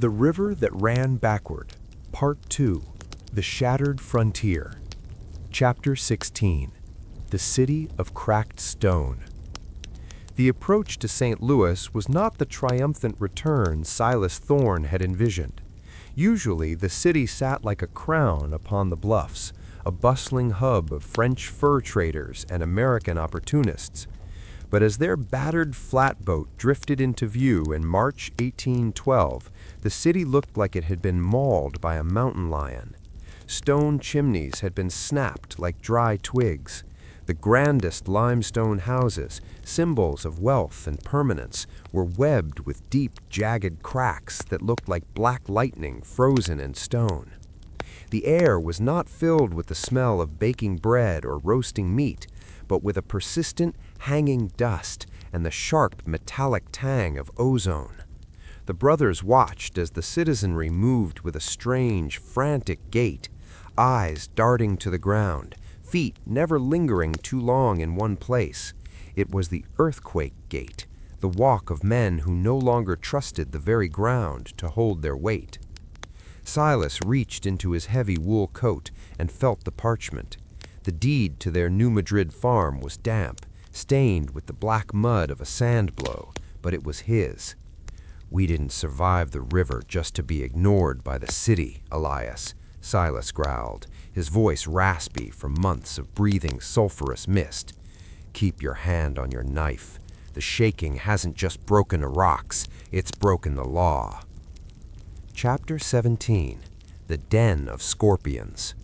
The River That Ran Backward, Part 2, The Shattered Frontier. Chapter 16, The City of Cracked Stone. The approach to St. Louis was not the triumphant return Silas Thorne had envisioned. Usually, the city sat like a crown upon the bluffs, a bustling hub of French fur traders and American opportunists. But as their battered flatboat drifted into view in March 1812, the city looked like it had been mauled by a mountain lion. Stone chimneys had been snapped like dry twigs. The grandest limestone houses, symbols of wealth and permanence, were webbed with deep, jagged cracks that looked like black lightning frozen in stone. The air was not filled with the smell of baking bread or roasting meat, but with a persistent, hanging dust and the sharp, metallic tang of ozone. The brothers watched as the citizenry moved with a strange, frantic gait, eyes darting to the ground, feet never lingering too long in one place. It was the Earthquake Gait, the walk of men who no longer trusted the very ground to hold their weight. Silas reached into his heavy wool coat and felt the parchment. The deed to their New Madrid farm was damp, stained with the black mud of a sand blow, but it was his. "We didn't survive the river just to be ignored by the city, Elias," Silas growled, his voice raspy from months of breathing sulfurous mist. "Keep your hand on your knife. The shaking hasn't just broken the rocks, it's broken the law." Chapter 17, The Den of Scorpions.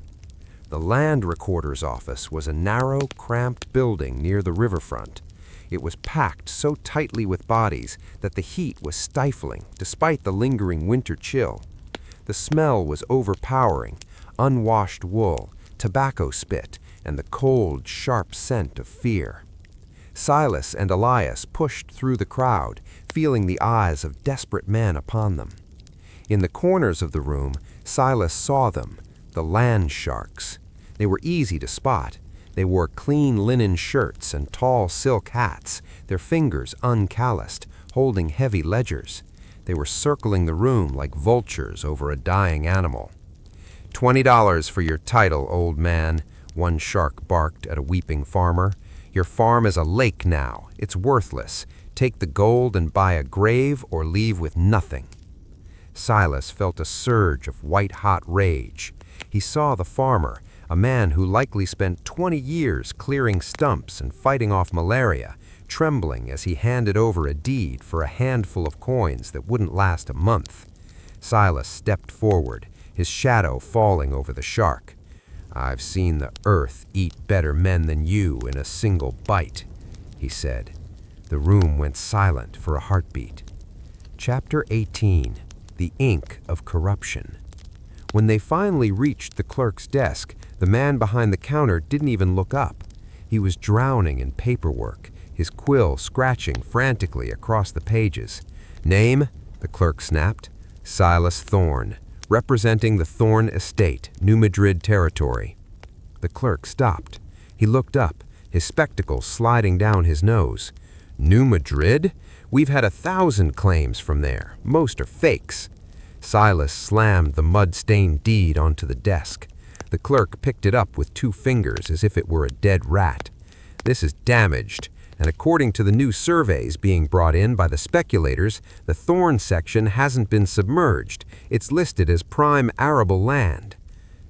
The land recorder's office was a narrow, cramped building near the riverfront. It was packed so tightly with bodies that the heat was stifling despite the lingering winter chill. The smell was overpowering: unwashed wool, tobacco spit, and the cold, sharp scent of fear. Silas and Elias pushed through the crowd, feeling the eyes of desperate men upon them. In the corners of the room, Silas saw them, the land sharks. They were easy to spot. They wore clean linen shirts and tall silk hats, their fingers uncalloused, holding heavy ledgers. They were circling the room like vultures over a dying animal. "$20 for your title, old man," one shark barked at a weeping farmer. "Your farm is a lake now. It's worthless. Take the gold and buy a grave or leave with nothing." Silas felt a surge of white-hot rage. He saw the farmer, a man who likely spent 20 years clearing stumps and fighting off malaria, trembling as he handed over a deed for a handful of coins that wouldn't last a month. Silas stepped forward, his shadow falling over the shark. "I've seen the earth eat better men than you in a single bite," he said. The room went silent for a heartbeat. Chapter 18, The Ink of Corruption. When they finally reached the clerk's desk, the man behind the counter didn't even look up. He was drowning in paperwork, his quill scratching frantically across the pages. "Name?" the clerk snapped. "Silas Thorne, representing the Thorne estate, New Madrid territory." The clerk stopped. He looked up, his spectacles sliding down his nose. "New Madrid? We've had 1,000 claims from there. Most are fakes." Silas slammed the mud-stained deed onto the desk. The clerk picked it up with 2 fingers as if it were a dead rat. "This is damaged, and according to the new surveys being brought in by the speculators, the Thorne section hasn't been submerged. It's listed as prime arable land."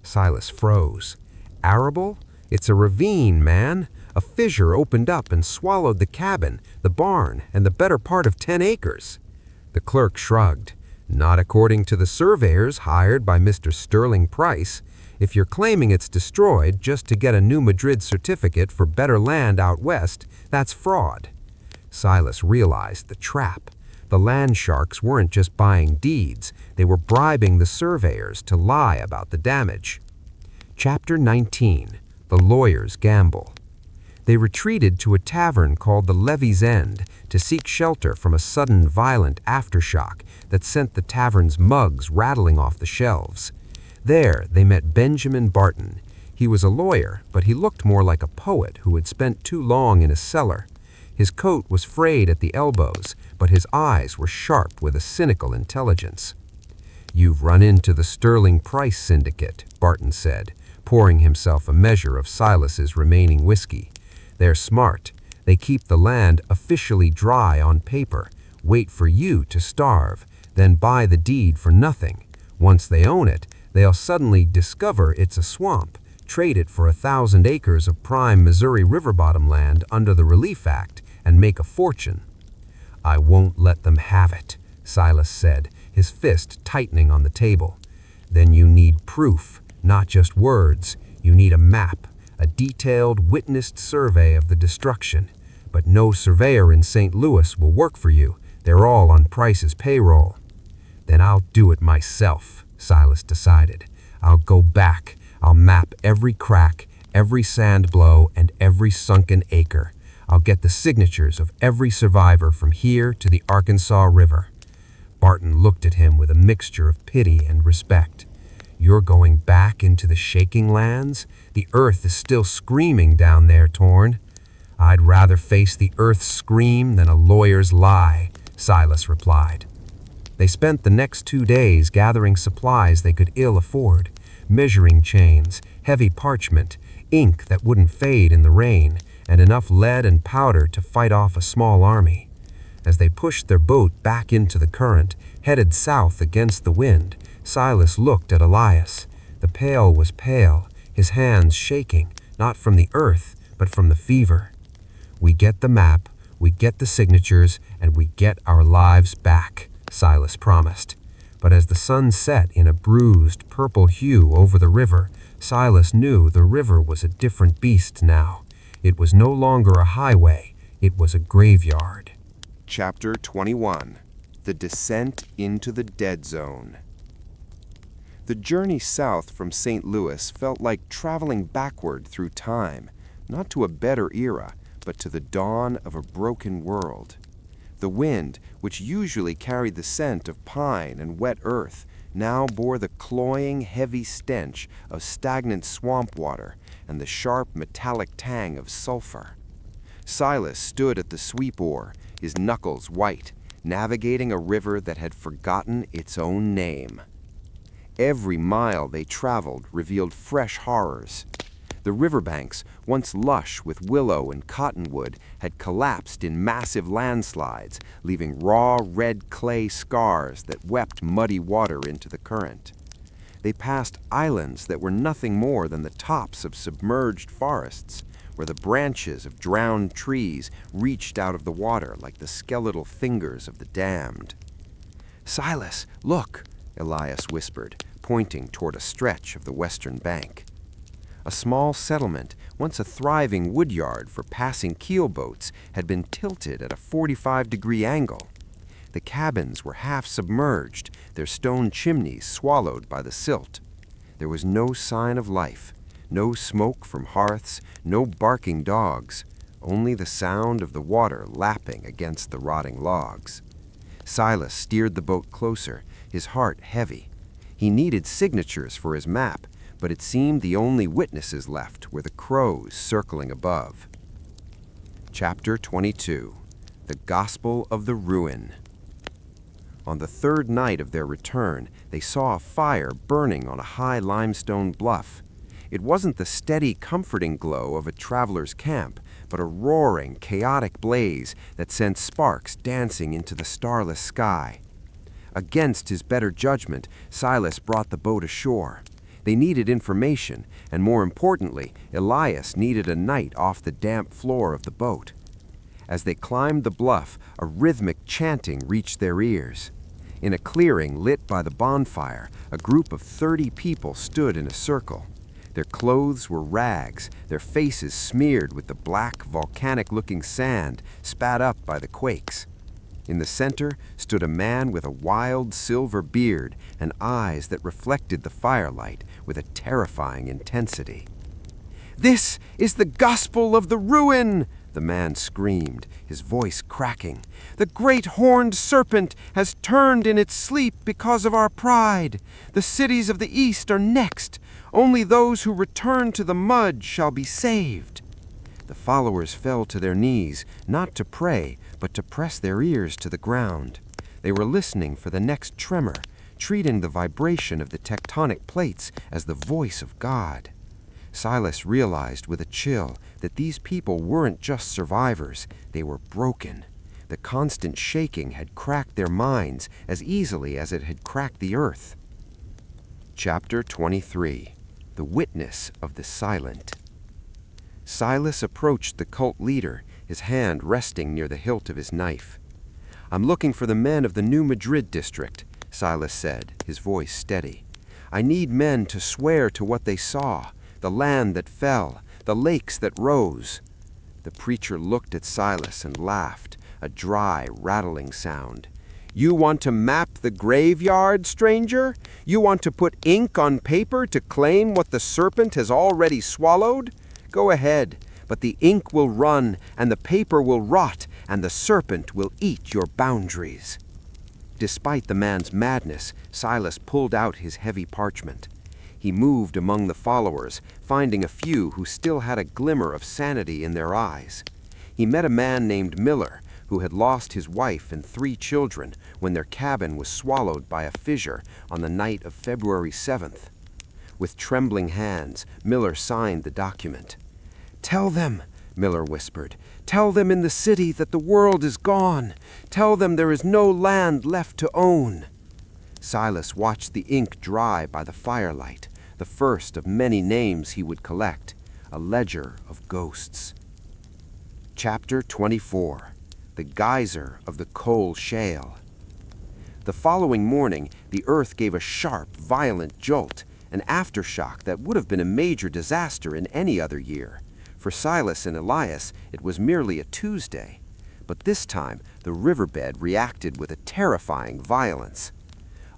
Silas froze. "Arable? It's a ravine, man. A fissure opened up and swallowed the cabin, the barn, and the better part of 10 acres. The clerk shrugged. "Not according to the surveyors hired by Mr. Sterling Price. If you're claiming it's destroyed just to get a New Madrid certificate for better land out west, that's fraud." Silas realized the trap. The land sharks weren't just buying deeds, they were bribing the surveyors to lie about the damage. Chapter 19, The Lawyer's Gamble. They retreated to a tavern called the Levy's End to seek shelter from a sudden violent aftershock that sent the tavern's mugs rattling off the shelves. There they met Benjamin Barton. He was a lawyer, but he looked more like a poet who had spent too long in a cellar. His coat was frayed at the elbows, but his eyes were sharp with a cynical intelligence. "You've run into the sterling Price Syndicate," Barton said, pouring himself a measure of Silas's remaining whiskey. "They're smart. They keep the land officially dry on paper, wait for you to starve, then buy the deed for nothing. Once they own it, they'll suddenly discover it's a swamp, trade it for 1,000 acres of prime Missouri river bottom land under the Relief Act, and make a fortune." "I won't let them have it," Silas said, his fist tightening on the table. "Then you need proof, not just words. You need a map, a detailed, witnessed survey of the destruction. But no surveyor in St. Louis will work for you. They're all on Price's payroll." "Then I'll do it myself," Silas decided. "I'll go back. I'll map every crack, every sand blow, and every sunken acre. I'll get the signatures of every survivor from here to the Arkansas River." Barton looked at him with a mixture of pity and respect. "You're going back into the shaking lands? The earth is still screaming down there, Thorne." "I'd rather face the earth's scream than a lawyer's lie," Silas replied. They spent the next 2 days gathering supplies they could ill afford: measuring chains, heavy parchment, ink that wouldn't fade in the rain, and enough lead and powder to fight off a small army. As they pushed their boat back into the current, headed south against the wind, Silas looked at Elias. The pail was pale, his hands shaking, not from the earth, but from the fever. "We get the map, we get the signatures, and we get our lives back," Silas promised. But as the sun set in a bruised, purple hue over the river, Silas knew the river was a different beast now. It was no longer a highway, it was a graveyard. Chapter 21. The Descent into the Dead Zone. The journey south from St. Louis felt like traveling backward through time, not to a better era, but to the dawn of a broken world. The wind, which usually carried the scent of pine and wet earth, now bore the cloying, heavy stench of stagnant swamp water and the sharp, metallic tang of sulfur. Silas stood at the sweep oar, his knuckles white, navigating a river that had forgotten its own name. Every mile they traveled revealed fresh horrors. The riverbanks, once lush with willow and cottonwood, had collapsed in massive landslides, leaving raw red clay scars that wept muddy water into the current. They passed islands that were nothing more than the tops of submerged forests, where the branches of drowned trees reached out of the water like the skeletal fingers of the damned. "Silas, look," Elias whispered, pointing toward a stretch of the western bank. A small settlement, once a thriving woodyard for passing keelboats, had been tilted at a 45-degree angle. The cabins were half submerged, their stone chimneys swallowed by the silt. There was no sign of life, no smoke from hearths, no barking dogs, only the sound of the water lapping against the rotting logs. Silas steered the boat closer, his heart heavy. He needed signatures for his map, but it seemed the only witnesses left were the crows circling above. Chapter 22. The Gospel of the Ruin. On the third night of their return, they saw a fire burning on a high limestone bluff. It wasn't the steady, comforting glow of a traveler's camp, but a roaring, chaotic blaze that sent sparks dancing into the starless sky. Against his better judgment, Silas brought the boat ashore. They needed information, and more importantly, Elias needed a night off the damp floor of the boat. As they climbed the bluff, a rhythmic chanting reached their ears. In a clearing lit by the bonfire, a group of 30 people stood in a circle. Their clothes were rags, their faces smeared with the black, volcanic-looking sand spat up by the quakes. In the center stood a man with a wild silver beard and eyes that reflected the firelight with a terrifying intensity. "This is the gospel of the ruin!" the man screamed, his voice cracking. "The great horned serpent has turned in its sleep because of our pride. The cities of the east are next. Only those who return to the mud shall be saved." The followers fell to their knees, not to pray, but to press their ears to the ground. They were listening for the next tremor, treating the vibration of the tectonic plates as the voice of God. Silas realized with a chill that these people weren't just survivors, they were broken. The constant shaking had cracked their minds as easily as it had cracked the earth. Chapter 23. The Witness of the Silent. Silas approached the cult leader, his hand resting near the hilt of his knife. "I'm looking for the men of the New Madrid district," Silas said, his voice steady. "I need men to swear to what they saw, the land that fell, the lakes that rose." The preacher looked at Silas and laughed, a dry, rattling sound. "You want to map the graveyard, stranger? You want to put ink on paper to claim what the serpent has already swallowed? Go ahead, but the ink will run, and the paper will rot, and the serpent will eat your boundaries." Despite the man's madness, Silas pulled out his heavy parchment. He moved among the followers, finding a few who still had a glimmer of sanity in their eyes. He met a man named Miller, who had lost his wife and 3 children when their cabin was swallowed by a fissure on the night of February 7th. With trembling hands, Miller signed the document. "Tell them," Miller whispered, "tell them in the city that the world is gone. Tell them there is no land left to own." Silas watched the ink dry by the firelight, the first of many names he would collect, a ledger of ghosts. Chapter 24. The Geyser of the Coal Shale. The following morning, the earth gave a sharp, violent jolt, an aftershock that would have been a major disaster in any other year. For Silas and Elias, it was merely a Tuesday. But this time, the riverbed reacted with a terrifying violence.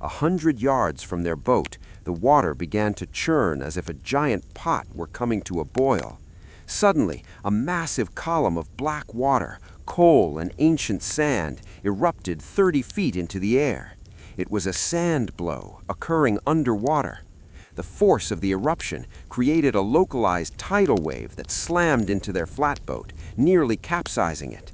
100 yards from their boat, the water began to churn as if a giant pot were coming to a boil. Suddenly, a massive column of black water, coal, and ancient sand erupted 30 feet into the air. It was a sand blow occurring underwater. The force of the eruption created a localized tidal wave that slammed into their flatboat, nearly capsizing it.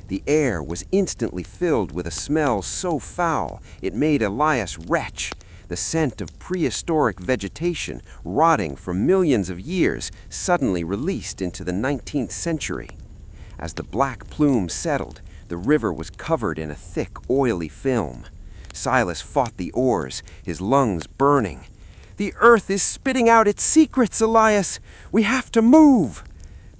The air was instantly filled with a smell so foul it made Elias retch, the scent of prehistoric vegetation rotting for millions of years suddenly released into the 19th century. As the black plume settled, the river was covered in a thick, oily film. Silas fought the oars, his lungs burning. "The earth is spitting out its secrets, Elias! We have to move!"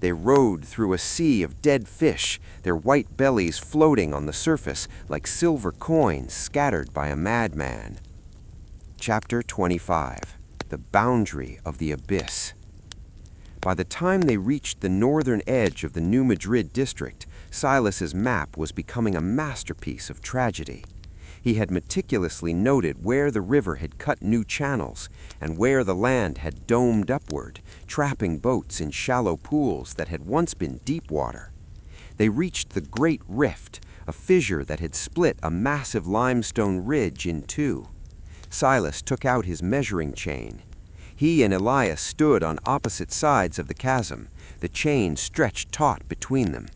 They rowed through a sea of dead fish, their white bellies floating on the surface like silver coins scattered by a madman. Chapter 25. The Boundary of the Abyss. By the time they reached the northern edge of the New Madrid district, Silas's map was becoming a masterpiece of tragedy. He had meticulously noted where the river had cut new channels and where the land had domed upward, trapping boats in shallow pools that had once been deep water. They reached the Great Rift, a fissure that had split a massive limestone ridge in two. Silas took out his measuring chain. He and Elias stood on opposite sides of the chasm, the chain stretched taut between them.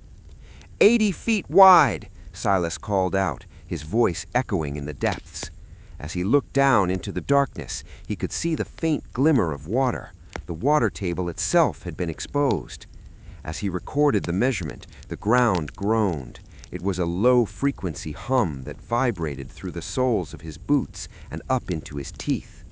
80 feet wide, Silas called out, his voice echoing in the depths. As he looked down into the darkness, he could see the faint glimmer of water. The water table itself had been exposed. As he recorded the measurement, the ground groaned. It was a low-frequency hum that vibrated through the soles of his boots and up into his teeth.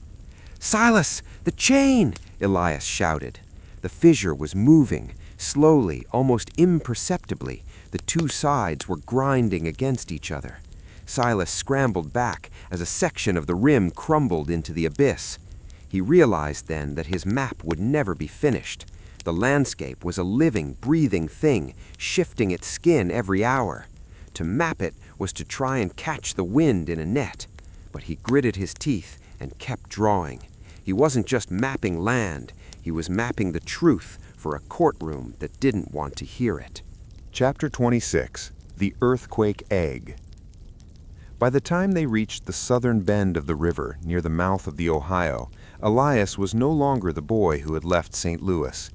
"Silas, the chain!" Elias shouted. The fissure was moving. Slowly, almost imperceptibly, the two sides were grinding against each other. Silas scrambled back as a section of the rim crumbled into the abyss. He realized then that his map would never be finished. The landscape was a living, breathing thing, shifting its skin every hour. To map it was to try and catch the wind in a net. But he gritted his teeth and kept drawing. He wasn't just mapping land, he was mapping the truth for a courtroom that didn't want to hear it. Chapter 26. The Earthquake Egg. By the time they reached the southern bend of the river near the mouth of the Ohio, Elias was no longer the boy who had left St. Louis.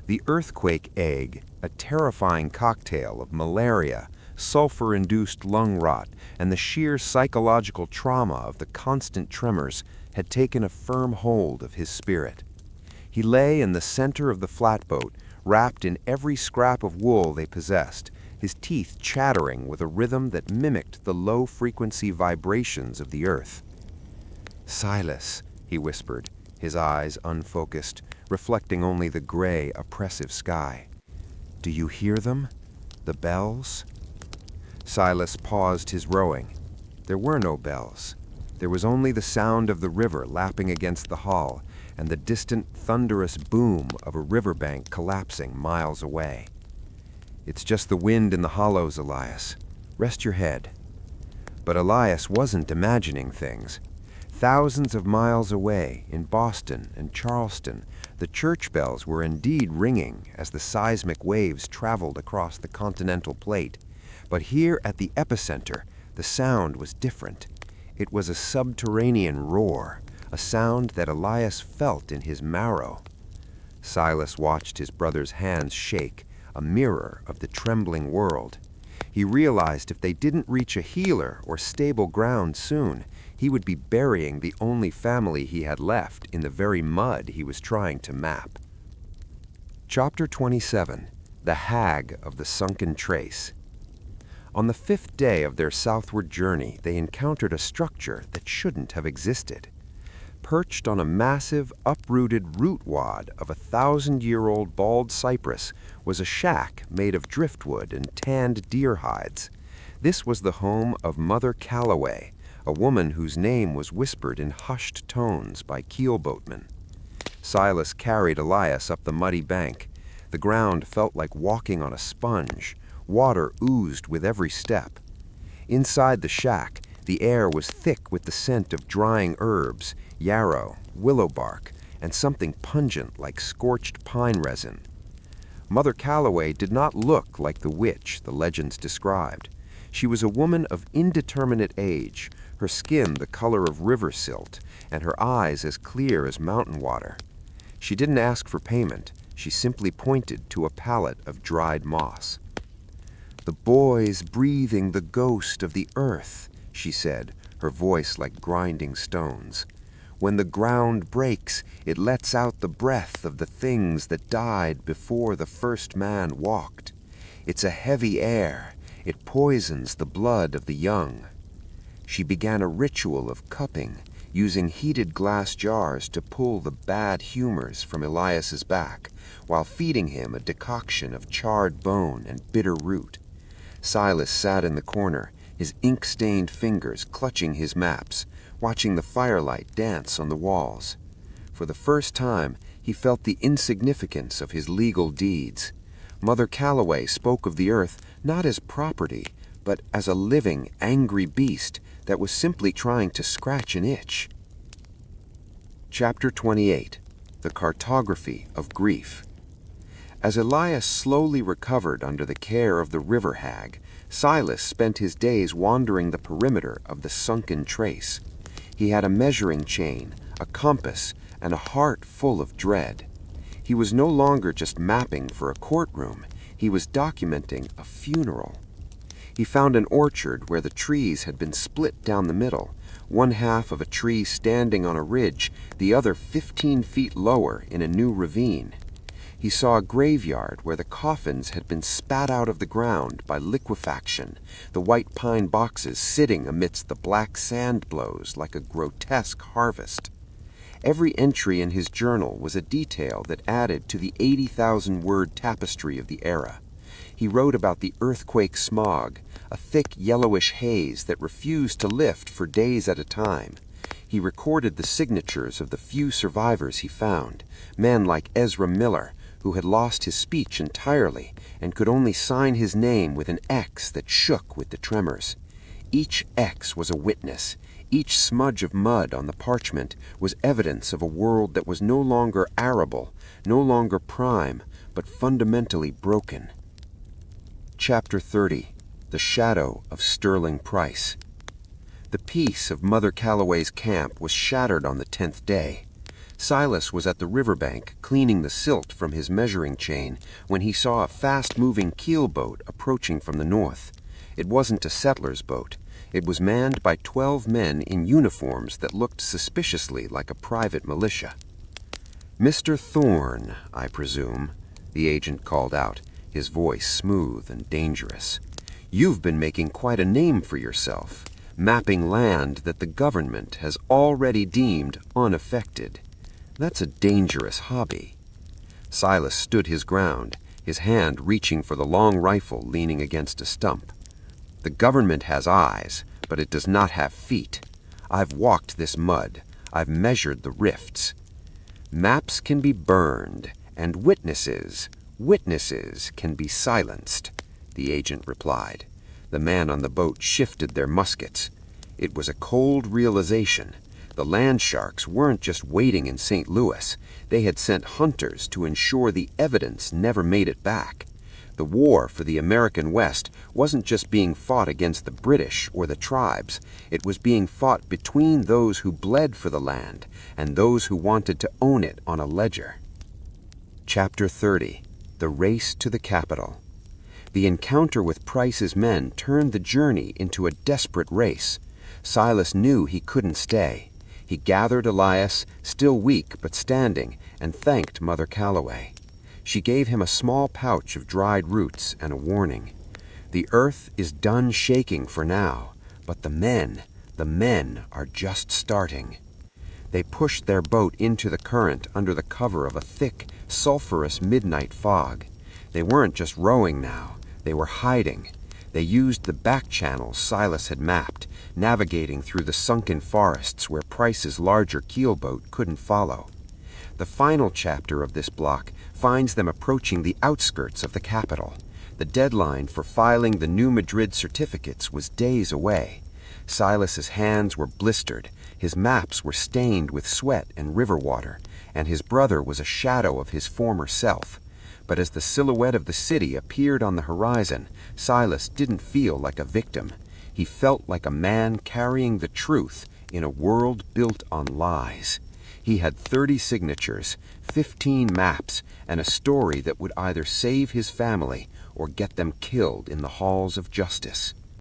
The Earthquake Egg, a terrifying cocktail of malaria, sulfur-induced lung rot, and the sheer psychological trauma of the constant tremors had taken a firm hold of his spirit. He lay in the center of the flatboat, wrapped in every scrap of wool they possessed, his teeth chattering with a rhythm that mimicked the low-frequency vibrations of the earth. "Silas," he whispered, his eyes unfocused, reflecting only the gray, oppressive sky. "Do you hear them? The bells?" Silas paused his rowing. There were no bells. There was only the sound of the river lapping against the hull and the distant, thunderous boom of a riverbank collapsing miles away. "It's just the wind in the hollows, Elias. Rest your head." But Elias wasn't imagining things. Thousands of miles away, in Boston and Charleston, the church bells were indeed ringing as the seismic waves traveled across the continental plate. But here at the epicenter, the sound was different. It was a subterranean roar, a sound that Elias felt in his marrow. Silas watched his brother's hands shake, a mirror of the trembling world. He realized if they didn't reach a healer or stable ground soon, he would be burying the only family he had left in the very mud he was trying to map. Chapter 27. The Hag of the Sunken Trace. On the 5th day of their southward journey, they encountered a structure that shouldn't have existed. Perched on a massive, uprooted root wad of 1,000-year-old bald cypress was a shack made of driftwood and tanned deer hides. This was the home of Mother Calloway, a woman whose name was whispered in hushed tones by keelboatmen. Silas carried Elias up the muddy bank. The ground felt like walking on a sponge. Water oozed with every step. Inside the shack, the air was thick with the scent of drying herbs, yarrow, willow bark, and something pungent like scorched pine resin. Mother Calloway did not look like the witch the legends described. She was a woman of indeterminate age, her skin the color of river silt, and her eyes as clear as mountain water. She didn't ask for payment. She simply pointed to a pallet of dried moss. "The boy's breathing the ghost of the earth," she said, her voice like grinding stones. "When the ground breaks, it lets out the breath of the things that died before the first man walked. It's a heavy air. It poisons the blood of the young." She began a ritual of cupping, using heated glass jars to pull the bad humors from Elias's back, while feeding him a decoction of charred bone and bitter root. Silas sat in the corner, his ink-stained fingers clutching his maps, watching the firelight dance on the walls. For the first time, he felt the insignificance of his legal deeds. Mother Calloway spoke of the earth not as property, but as a living, angry beast that was simply trying to scratch an itch. Chapter 28. The Cartography of Grief. As Elias slowly recovered under the care of the river hag, Silas spent his days wandering the perimeter of the sunken trace. He had a measuring chain, a compass, and a heart full of dread. He was no longer just mapping for a courtroom. He was documenting a funeral. He found an orchard where the trees had been split down the middle, one half of a tree standing on a ridge, the other 15 feet lower in a new ravine. He saw a graveyard where the coffins had been spat out of the ground by liquefaction, the white pine boxes sitting amidst the black sand blows like a grotesque harvest. Every entry in his journal was a detail that added to the 80,000-word tapestry of the era. He wrote about the earthquake smog, a thick yellowish haze that refused to lift for days at a time. He recorded the signatures of the few survivors he found, men like Ezra Miller, who had lost his speech entirely and could only sign his name with an X that shook with the tremors. Each X was a witness. Each smudge of mud on the parchment was evidence of a world that was no longer arable, no longer prime, but fundamentally broken. Chapter 30. The Shadow of Sterling Price. The peace of Mother Calloway's camp was shattered on the 10th day. Silas was at the riverbank cleaning the silt from his measuring chain when he saw a fast-moving keelboat approaching from the north. It wasn't a settler's boat. It was manned by 12 men in uniforms that looked suspiciously like a private militia. "Mr. Thorne, I presume," the agent called out, his voice smooth and dangerous. "You've been making quite a name for yourself, mapping land that the government has already deemed unaffected. That's a dangerous hobby." Silas stood his ground, his hand reaching for the long rifle leaning against a stump. "The government has eyes, but it does not have feet. I've walked this mud. I've measured the rifts. Maps can be burned, and witnesses can be silenced," the agent replied. The men on the boat shifted their muskets. It was a cold realization. The land sharks weren't just waiting in St. Louis. They had sent hunters to ensure the evidence never made it back. The war for the American West wasn't just being fought against the British or the tribes. It was being fought between those who bled for the land and those who wanted to own it on a ledger. Chapter 30. The Race to the Capital. The encounter with Price's men turned the journey into a desperate race. Silas knew he couldn't stay. He gathered Elias, still weak but standing, and thanked Mother Calloway. She gave him a small pouch of dried roots and a warning. "The earth is done shaking for now, but the men are just starting." They pushed their boat into the current under the cover of a thick, sulphurous midnight fog. They weren't just rowing now, they were hiding. They used the back channels Silas had mapped, navigating through the sunken forests where Price's larger keelboat couldn't follow. The final chapter of this block finds them approaching the outskirts of the capital. The deadline for filing the New Madrid certificates was days away. Silas's hands were blistered, his maps were stained with sweat and river water, and his brother was a shadow of his former self. But as the silhouette of the city appeared on the horizon, Silas didn't feel like a victim. He felt like a man carrying the truth in a world built on lies. He had 30 signatures, 15 maps, and a story that would either save his family or get them killed in the halls of justice.